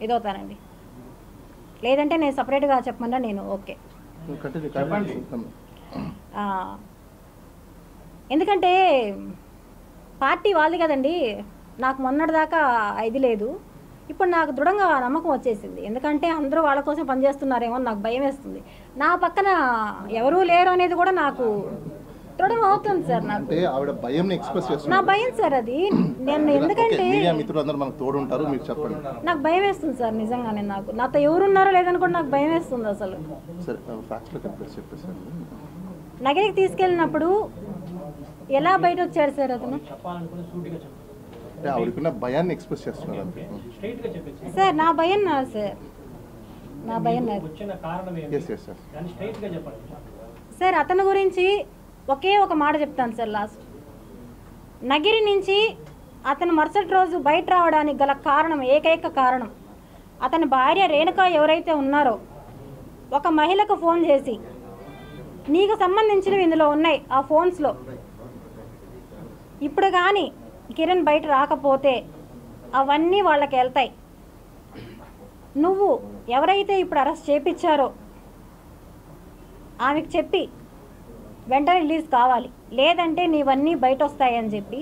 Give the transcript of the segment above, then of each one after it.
ఇదవుతానండి. లేదంటే నేను సపరేట్గా చెప్పమన్నా నేను ఓకే. ఎందుకంటే పార్టీ వాళ్ళది కదండి. నాకు మొన్నటిదాకా ఇది లేదు, ఇప్పుడు నాకు దృఢంగా నమ్మకం వచ్చేసింది. ఎందుకంటే అందరూ వాళ్ళ కోసం పనిచేస్తున్నారేమో నాకు భయం వేస్తుంది. నా పక్కన ఎవరూ లేరు అనేది కూడా నాకు దృఢం అవుతుంది సార్. నాకు ఆవిడ భయం ఎక్స్‌ప్రెస్ చేస్తున్నారు. నా భయం సార్ అది. నేను ఎందుకంటే మీడియా మిత్రులందరూ మనకు తోడు ఉంటారు, మీరు చెప్పండి. నాకు భయం వేస్తుంది సార్ నిజంగానే. నాతో ఎవరున్నారో లేదని కూడా నాకు భయం వేస్తుంది అసలు. సరే ఫ్యాక్ట్స్ చెప్పేసి నగరికి తీసుకెళ్ళినప్పుడు ఎలా బయట వచ్చాడు సార్ అతను? ఆవిడకున్న భయాన్ని ఎక్స్‌ప్రెస్ చేస్తున్నారు సార్. నా భయం నాది సార్, నా భయం నాది సార్. అతని గురించి ఒకే ఒక మాట చెప్తాను సార్ లాస్ట్. నగిరి నుంచి అతను మరుసటి రోజు బయట రావడానికి గల కారణం, ఏకైక కారణం, అతని భార్య రేణుక ఎవరైతే ఉన్నారో ఒక మహిళకు ఫోన్ చేసి నీకు సంబంధించినవి ఇందులో ఉన్నాయి ఆ ఫోన్స్లో, ఇప్పుడు కానీ కిరణ్ బయట రాకపోతే అవన్నీ వాళ్ళకి వెళ్తాయి, నువ్వు ఎవరైతే ఇప్పుడు అరెస్ట్ చేయించారో ఆమెకు చెప్పి వెంటనే రిలీజ్ కావాలి, లేదంటే నీవన్నీ బయట వస్తాయని చెప్పి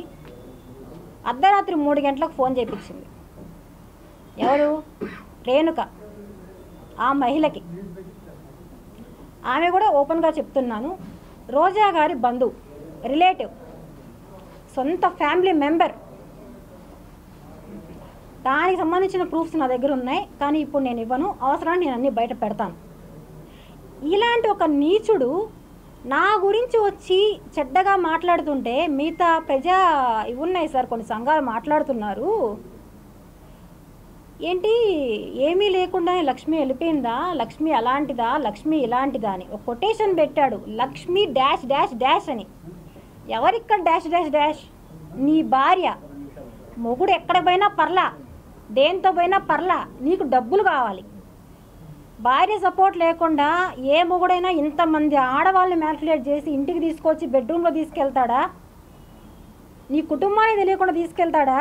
అర్ధరాత్రి 3 గంటలకు ఫోన్ చేయించింది. ఎవరు? రేణుక. ఆ మహిళకి ఆమె కూడా ఓపెన్గా చెప్తున్నాను, రోజా గారి బంధువు, రిలేటివ్, సొంత ఫ్యామిలీ మెంబర్. దానికి సంబంధించిన ప్రూఫ్స్ నా దగ్గర ఉన్నాయి, కానీ ఇప్పుడు నేను ఇవ్వను, అవసరాన్ని నేను అన్నీ బయట పెడతాను. ఇలాంటి ఒక నీచుడు నా గురించి వచ్చి చెడ్డగా మాట్లాడుతుంటే మిగతా ఇవి ఉన్నాయి సార్, కొన్ని సంఘాలు మాట్లాడుతున్నారు, ఏంటి ఏమీ లేకుండా లక్ష్మి వెళ్ళిపోయిందా, లక్ష్మి అలాంటిదా, లక్ష్మి ఇలాంటిదా అని ఒక కొటేషన్ పెట్టాడు. లక్ష్మి డాష్ డాష్ డాష్ అని. ఎవరిక్కడ డాష్ డాష్ డాష్? నీ భార్య. మొగుడు ఎక్కడ పోయినా పర్లా, దేంతో పోయినా పర్లా, నీకు డబ్బులు కావాలి. భార్య సపోర్ట్ లేకుండా ఏ మొగుడైనా ఇంతమంది ఆడవాళ్ళని మ్యానిపులేట్ చేసి ఇంటికి తీసుకొచ్చి బెడ్రూమ్లో తీసుకెళ్తాడా? నీ కుటుంబాన్ని తెలియకుండా తీసుకెళ్తాడా?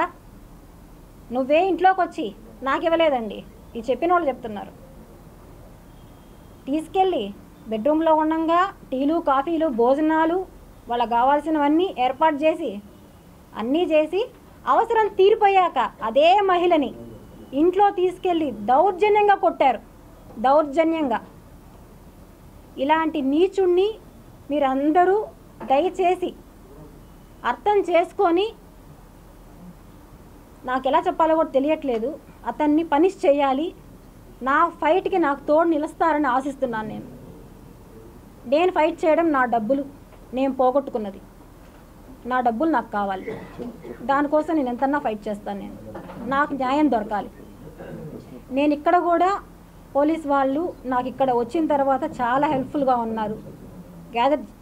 నువ్వే ఇంట్లోకి వచ్చి నాకు ఇవ్వలేదండి, ఇది చెప్పిన వాళ్ళు చెప్తున్నారు, తీసుకెళ్ళి బెడ్రూమ్లో ఉండగా టీలు కాఫీలు భోజనాలు వాళ్ళకి కావాల్సినవన్నీ ఏర్పాటు చేసి అన్నీ చేసి అవసరం తీరిపోయాక అదే మహిళని ఇంట్లో తీసుకెళ్ళి దౌర్జన్యంగా కొట్టారు, దౌర్జన్యంగా. ఇలాంటి నీచుణ్ణి మీరందరూ దయచేసి అర్థం చేసుకొని, నాకు ఎలా చెప్పాలో కూడా తెలియట్లేదు, అతన్ని పనిష్ చేయాలి. నా ఫైట్కి నాకు తోడు నిలుస్తారని ఆశిస్తున్నాను. నేను ఫైట్ చేయడం నా డబ్బులు, నేను పోగొట్టుకున్నది నా డబ్బులు నాకు కావాలి, దానికోసం నేను ఎంతన్నా ఫైట్ చేస్తాను. నాకు న్యాయం దొరకాలి. నేను ఇక్కడ కూడా పోలీస్ వాళ్ళు నాకు ఇక్కడ వచ్చిన తర్వాత చాలా హెల్ప్ఫుల్గా ఉన్నారు,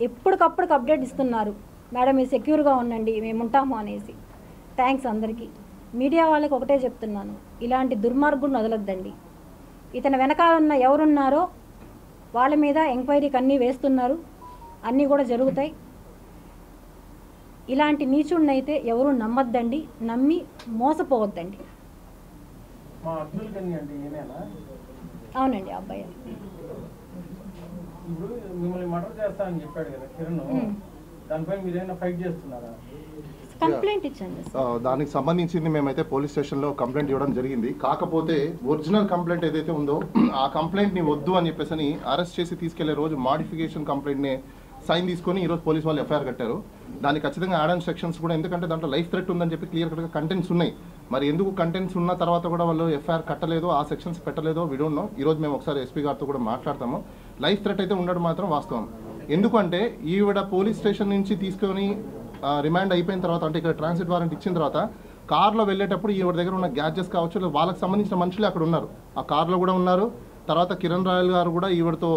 ఎప్పటికప్పుడు అప్డేట్ ఇస్తున్నారు, మేడం మీరు సెక్యూర్గా ఉండండి మేము ఉంటాము అనేసి. థ్యాంక్స్ అందరికీ. మీడియా వాళ్ళకి ఒకటే చెప్తున్నాను, ఇలాంటి దుర్మార్గులను వదలొద్దండి. ఇతని వెనకాల ఉన్న ఎవరున్నారో వాళ్ళ మీద ఎంక్వైరీకి అన్నీ వేస్తున్నారు, అన్నీ కూడా జరుగుతాయి. ఇలాంటి నీచుడిని అయితే ఎవరు నమ్మొద్దండి, నమ్మి మోసపోవద్దండి. అవునండి అబ్బాయి. కంప్లైంట్ ఇచ్చాను. దానికి సంబంధించింది మేమైతే పోలీస్ స్టేషన్లో కంప్లైంట్ ఇవ్వడం జరిగింది. కాకపోతే ఒరిజినల్ కంప్లైంట్ ఏదైతే ఉందో ఆ కంప్లైంట్ని వద్దు అని చెప్పేసి అరెస్ట్ చేసి తీసుకెళ్లే రోజు మాడిఫికేషన్ కంప్లైంట్ని సైన్ తీసుకొని ఈరోజు పోలీస్ వాళ్ళు ఎఫ్ఐఆర్ కట్టారు. దానికి ఖచ్చితంగా యాడ్ అండ్ సెక్షన్స్ కూడా, ఎందుకంటే దాంట్లో లైఫ్ థ్రెట్ ఉందని చెప్పి క్లియర్ కట్గా కంటెంట్స్ ఉన్నాయి. మరి ఎందుకు కంటెంట్స్ ఉన్న తర్వాత కూడా వాళ్ళు ఎఫ్ఐఆర్ కట్టలేదో, ఆ సెక్షన్స్ పెట్టలేదో వి డోంట్ నో. ఈరోజు మేము ఒకసారి ఎస్పీ గారితో కూడా మాట్లాడతాము. లైఫ్ థ్రెట్ అయితే ఉండడం మాత్రం వాస్తవం. ఎందుకంటే ఈవిడ పోలీస్ స్టేషన్ నుంచి తీసుకొని రిమాండ్ అయిపోయిన తర్వాత, అంటే ఇక్కడ ట్రాన్సిట్ వారెంట్ ఇచ్చిన తర్వాత కార్లో వెళ్ళేటప్పుడు ఈవిడ దగ్గర ఉన్న గ్యాడ్జెట్స్ కావచ్చు, వాళ్ళకి సంబంధించిన మనుషులే అక్కడ ఉన్నారు, ఆ కార్లో కూడా ఉన్నారు. తర్వాత కిరణ్ రాయల్ గారు కూడా ఈవిడతో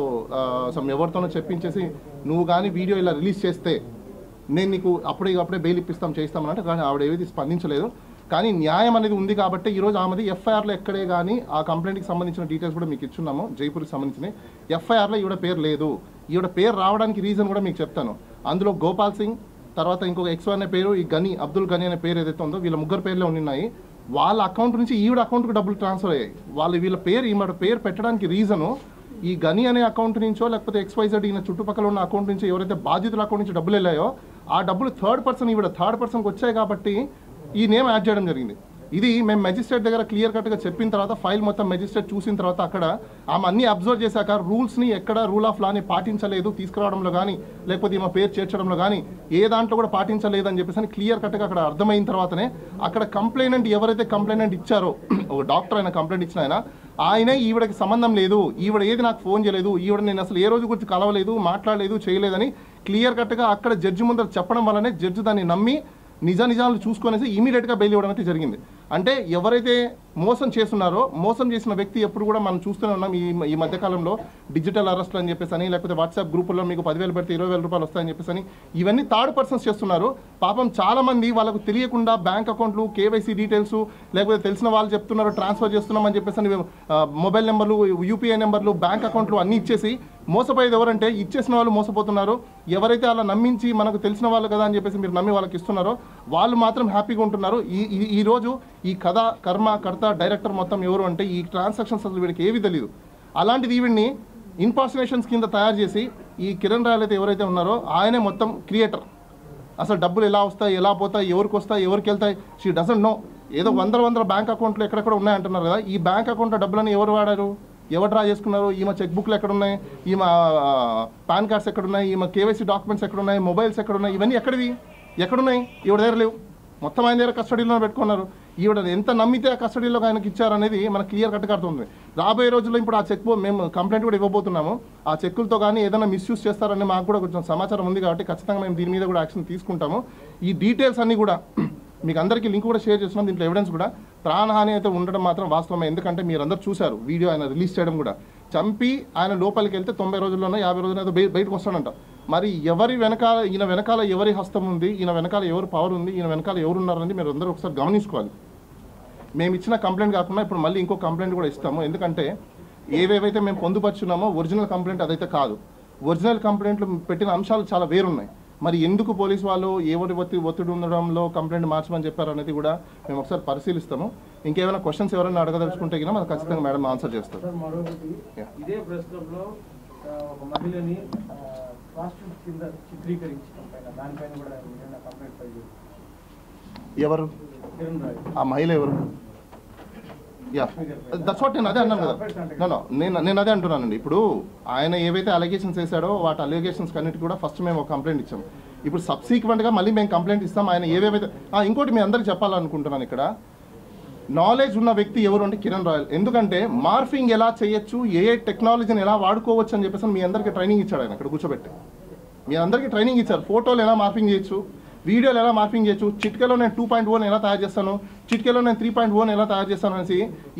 ఎవరితోనో చెప్పించేసి నువ్వు కానీ వీడియో ఇలా రిలీజ్ చేస్తే నేను నీకు అప్పుడే బెయిల్ ఇప్పిస్తాం చేయిస్తామనంటే, కానీ ఆవిడ ఏది స్పందించలేదు. కానీ న్యాయం అనేది ఉంది కాబట్టి ఈరోజు ఆమెది ఎఫ్ఐఆర్లో ఎక్కడే కానీ ఆ కంప్లైంట్కి సంబంధించిన డీటెయిల్స్ కూడా మీకు ఇచ్చున్నాము. జైపూర్కి సంబంధించిన ఎఫ్ఐఆర్లో ఈవిడ పేరు లేదు. ఈవిడ పేరు రావడానికి రీజన్ కూడా మీకు చెప్తాను. అందులో గోపాల్ సింగ్, తర్వాత ఇంకొక ఎక్స్ అనే పేరు, ఈ అబ్దుల్ గని అనే పేరు ఏదైతే ఉందో, వీళ్ళ ముగ్గురు పేర్లే ఉన్నాయి. వాళ్ళ అకౌంట్ నుంచి ఈవిడ అకౌంట్కి డబ్బులు ట్రాన్స్ఫర్ అయ్యాయి. వీళ్ళ పేరు ఈమె పేరు పెట్టడానికి రీజను ఈ గని అనే అకౌంట్ నుంచో లేకపోతే XYZ ఈయన చుట్టుపక్కల ఉన్న అకౌంట్ నుంచి ఎవరైతే బాధితుల అకౌంట్ నుంచి డబ్బులు వెళ్ళాయో ఆ డబ్బులు థర్డ్ పర్సన్కి వచ్చాయి కాబట్టి ఈ నేమ్ యాడ్ చేయడం జరిగింది. ఇది మేము మెజిస్ట్రేట్ దగ్గర క్లియర్ కట్గా చెప్పిన తర్వాత ఫైల్ మొత్తం మెజిస్ట్రేట్ చూసిన తర్వాత అక్కడ ఆమె అన్ని అబ్జర్వ్ చేశాక రూల్స్ని ఎక్కడ రూల్ ఆఫ్ లాని పాటించలేదు తీసుకురావడంలో కానీ లేకపోతే ఈమె పేరు చేర్చడంలో కానీ ఏ దాంట్లో కూడా పాటించలేదు అని చెప్పేసి క్లియర్ కట్గా అక్కడ అర్థమైన తర్వాతనే అక్కడ కంప్లైనెంట్ ఎవరైతే కంప్లైనెంట్ ఇచ్చారో ఒక డాక్టర్ అయినా కంప్లైంట్ ఇచ్చిన ఆయనే ఈవిడకి సంబంధం లేదు, ఈవిడ ఏది నాకు ఫోన్ చేయలేదు, ఈవిడ నేను అసలు ఏ రోజు గురించి కలవలేదు, మాట్లాడలేదు, చేయలేదని క్లియర్ కట్గా అక్కడ జడ్జి ముందర చెప్పడం వల్లనే జడ్జి దాన్ని నమ్మి నిజాలు చూసుకొనేసి ఇమీడియట్గా బెయిల్ ఇవ్వడం అయితే జరిగింది. అంటే ఎవరైతే మోసం చేస్తున్నారో మోసం చేసిన వ్యక్తి ఎప్పుడు కూడా మనం చూస్తూనే ఉన్నాం. ఈ మధ్యకాలంలో డిజిటల్ అరెస్ట్లు అని చెప్పేసి లేకపోతే వాట్సాప్ గ్రూపుల్లో మీకు 10,000 పెడితే 20,000 రూపాయలు వస్తాయని చెప్పేసి ఇవన్నీ థర్డ్ పర్సన్స్ చేస్తున్నారు. పాపం చాలామంది వాళ్ళకు తెలియకుండా బ్యాంక్ అకౌంట్లు, KYC డీటెయిల్స్ లేకపోతే తెలిసిన వాళ్ళు చెప్తున్నారు ట్రాన్స్ఫర్ చేస్తున్నామని చెప్పేసి మొబైల్ నెంబర్లు, UPI నెంబర్లు, బ్యాంక్ అకౌంట్లు అన్నీ ఇచ్చేసి మోసపోయేది ఎవరంటే ఇచ్చేసిన వాళ్ళు మోసపోతున్నారు. ఎవరైతే అలా నమ్మించి మనకు తెలిసిన వాళ్ళు కదా అని చెప్పేసి మీరు నమ్మి వాళ్ళకి ఇస్తున్నారో వాళ్ళు మాత్రం హ్యాపీగా ఉంటున్నారు. ఈరోజు ఈ కథ కర్మ కర్త డైరెక్టర్ మొత్తం ఎవరు అంటే ఈ ట్రాన్సాక్షన్స్ అసలు వీడికి ఏవి తెలియదు. అలాంటిది వీడిని ఇన్పార్సినేషన్స్ కింద తయారు చేసి ఈ కిరణ్ రాయల్ అయితే ఎవరైతే ఉన్నారో ఆయనే మొత్తం క్రియేటర్. అసలు డబ్బులు ఎలా వస్తాయి, ఎలా పోతాయి, ఎవరికి వస్తాయి, ఎవరికి వెళ్తాయి షీ డజంట్ నో. ఏదో వందల బ్యాంక్ అకౌంట్లు ఎక్కడెక్కడ ఉన్నాయంటున్నారు కదా, ఈ బ్యాంక్ అకౌంట్లో డబ్బులని ఎవరు వాడారు, ఎవరు డ్రా చేసుకున్నారు, ఈమె చెక్ బుక్లు ఎక్కడున్నాయి, ఈమె పాన్ కార్డ్స్ ఎక్కడున్నాయి, ఈమె KYC డాక్యుమెంట్స్ ఎక్కడున్నాయి, మొబైల్స్ ఎక్కడున్నాయి, ఇవన్నీ ఎక్కడున్నాయి, ఈవిడ దగ్గర లేవు. మొత్తం ఆయన దగ్గర కస్టడీలో పెట్టుకున్నారు. ఈవిడ ఎంత నమ్మితే ఆ కస్టడీలో ఆయనకి ఇచ్చారనేది మనకు క్లియర్ కట్గా అర్థమవుతుంది. రాబోయే రోజుల్లో ఇప్పుడు ఆ చెక్ మేము కంప్లైంట్ కూడా ఇవ్వబోతున్నాము. ఆ చెక్కులతో కానీ ఏదైనా మిస్యూజ్ చేస్తారని మాకు కూడా కొంచెం సమాచారం ఉంది కాబట్టి ఖచ్చితంగా మేము దీని మీద కూడా యాక్షన్ తీసుకుంటాము. ఈ డీటెయిల్స్ అన్నీ కూడా మీకు అందరికీ లింక్ కూడా షేర్ చేస్తున్నాం. దీంట్లో ఎవిడెన్స్ కూడా ప్రాణహాని అయితే ఉండడం మాత్రం వాస్తవమే. ఎందుకంటే మీరు అందరూ చూశారు వీడియో ఆయన రిలీజ్ చేయడం కూడా. చంపి ఆయన లోపలికి వెళ్తే 90 రోజుల్లోనో 50 రోజుల్లో బయటకు వస్తాడంట. మరి ఈయన వెనకాల ఎవరి హస్తం ఉంది, ఈయన వెనకాల ఎవరు పవర్ ఉంది, ఈయన వెనకాల ఎవరు ఉన్నారనేది మీరు అందరూ ఒకసారి గమనించుకోవాలి. మేము ఇచ్చిన కంప్లైంట్ కాకుండా ఇప్పుడు మళ్ళీ ఇంకో కంప్లైంట్ కూడా ఇస్తాము. ఎందుకంటే ఏవేవైతే మేము పొందుపరుచున్నామో ఒరిజినల్ కంప్లైంట్ అదైతే కాదు. ఒరిజినల్ కంప్లైంట్లు పెట్టిన అంశాలు చాలా వేరున్నాయి. మరి ఎందుకు పోలీసు వాళ్ళు ఎవరి ఒత్తిడి ఉండడంలో కంప్లైంట్ మార్చమని చెప్పారు అనేది కూడా మేము ఒకసారి పరిశీలిస్తాము. ఇంకేమైనా క్వశ్చన్స్ ఎవరైనా అడగదలుచుకుంటే కన్నా మనకు ఖచ్చితంగా మేడం ఆన్సర్ చేస్తారు. ఇదే ప్రెస్ క్లబ్లో ఒక మహిళని ప్రాస్టిట్యూట్ కింద చిత్రీకరించి దానిపైన కూడా కంప్లైంట్ ఫైల్ చేశారు. ఎవరు ఆ మహిళ ఎవరు? దట్స్ వాట్ నేను అదే అన్నాను కదా. నేను అదే అంటున్నానండి. ఇప్పుడు ఆయన ఏవైతే అలిగేషన్స్ వేసాడో వాటి అలిగేషన్స్ అన్నిటి కూడా ఫస్ట్ మేము ఒక కంప్లైంట్ ఇచ్చాము. ఇప్పుడు సబ్సీక్వెంట్గా మళ్ళీ మేము కంప్లైంట్ ఇస్తాం. ఆయన ఏవేవైతే ఇంకోటి మీ అందరికి చెప్పాలనుకుంటున్నాను, ఇక్కడ నాలెడ్జ్ ఉన్న వ్యక్తి ఎవరు అంటే కిరణ్ రాయల్. ఎందుకంటే మార్ఫింగ్ ఎలా చేయొచ్చు, ఏ టెక్నాలజీని ఎలా వాడుకోవచ్చు అని చెప్పేసి మీ అందరికీ ట్రైనింగ్ ఇచ్చాడు ఆయన ఇక్కడ కూర్చోబెట్టి. మీ అందరికీ ట్రైనింగ్ ఇచ్చారు. ఫోటోలు ఎలా మార్ఫింగ్ చేయొచ్చు, వీడియోలు ఎలా మార్ఫింగ్ చేయొచ్చు, చిటికెలో నేను 2.1 ఎలా తయారు చేస్తాను, చిటికెలో నేను 3.1 ఎలా తయారు చేస్తాను అనేసి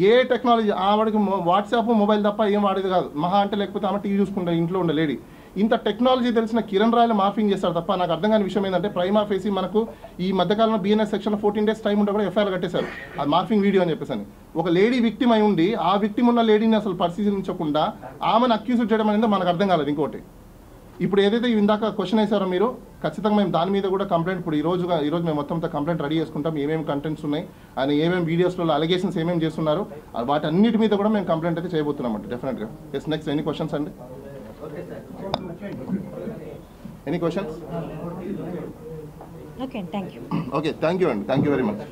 ఏ టెక్నాలజీ ఆవిడకి వాట్సాప్ మొబైల్ తప్ప ఏం వాడేది కాదు. మహా అంటే లేకపోతే ఆమె టీవీ చూసుకుంటే ఇంట్లో ఉండే లేడీ. ఇంత టెక్నాలజీ తెలిసిన కిరణ్ రాయల్ మార్ఫింగ్ చేస్తారు తప్ప నాకు అర్థం కాని విషయం ఏంటంటే ప్రైమా ఫేసి మనకు ఈ మధ్యకాలంలో BNS సెక్షన్లో 14 days టైం ఉంటే కూడా FIR కట్టేశారు అది మార్ఫింగ్ వీడియో అని చెప్పేసి. ఒక లేడీ విక్టిమ్ అయి ఉండి ఆ విక్టిమ్ ఉన్న లేడీని అసలు పరిశీలించకుండా ఆమెను అక్యూజ్ చేయడం అనేది మనకు అర్థం కాలేదు. ఇంకోటి ఇప్పుడు ఏదైతే ఇందాక క్వశ్చన్ వేసారో మీరు, ఖచ్చితంగా మేము దాని మీద కూడా కంప్లైంట్ ఇప్పుడు ఈరోజు మేము మొత్తం కంప్లైంట్ రెడీ చేసుకుంటాం. ఏమేమి కంటెంట్స్ ఉన్నాయి, ఆయన ఏమేమి వీడియోస్లో అలిగేషన్స్ ఏమేమి చేస్తున్నారు వాటి అన్నిటి మీద కూడా మేము కంప్లైంట్ అయితే చేయబోతున్నామండి డెఫినెట్గా. నెక్స్ట్ ఎనీ క్వశ్చన్స్ అండి? Any questions? Okay thank you. Okay thank you అండి, థ్యాంక్ యూ వెరీ మచ్.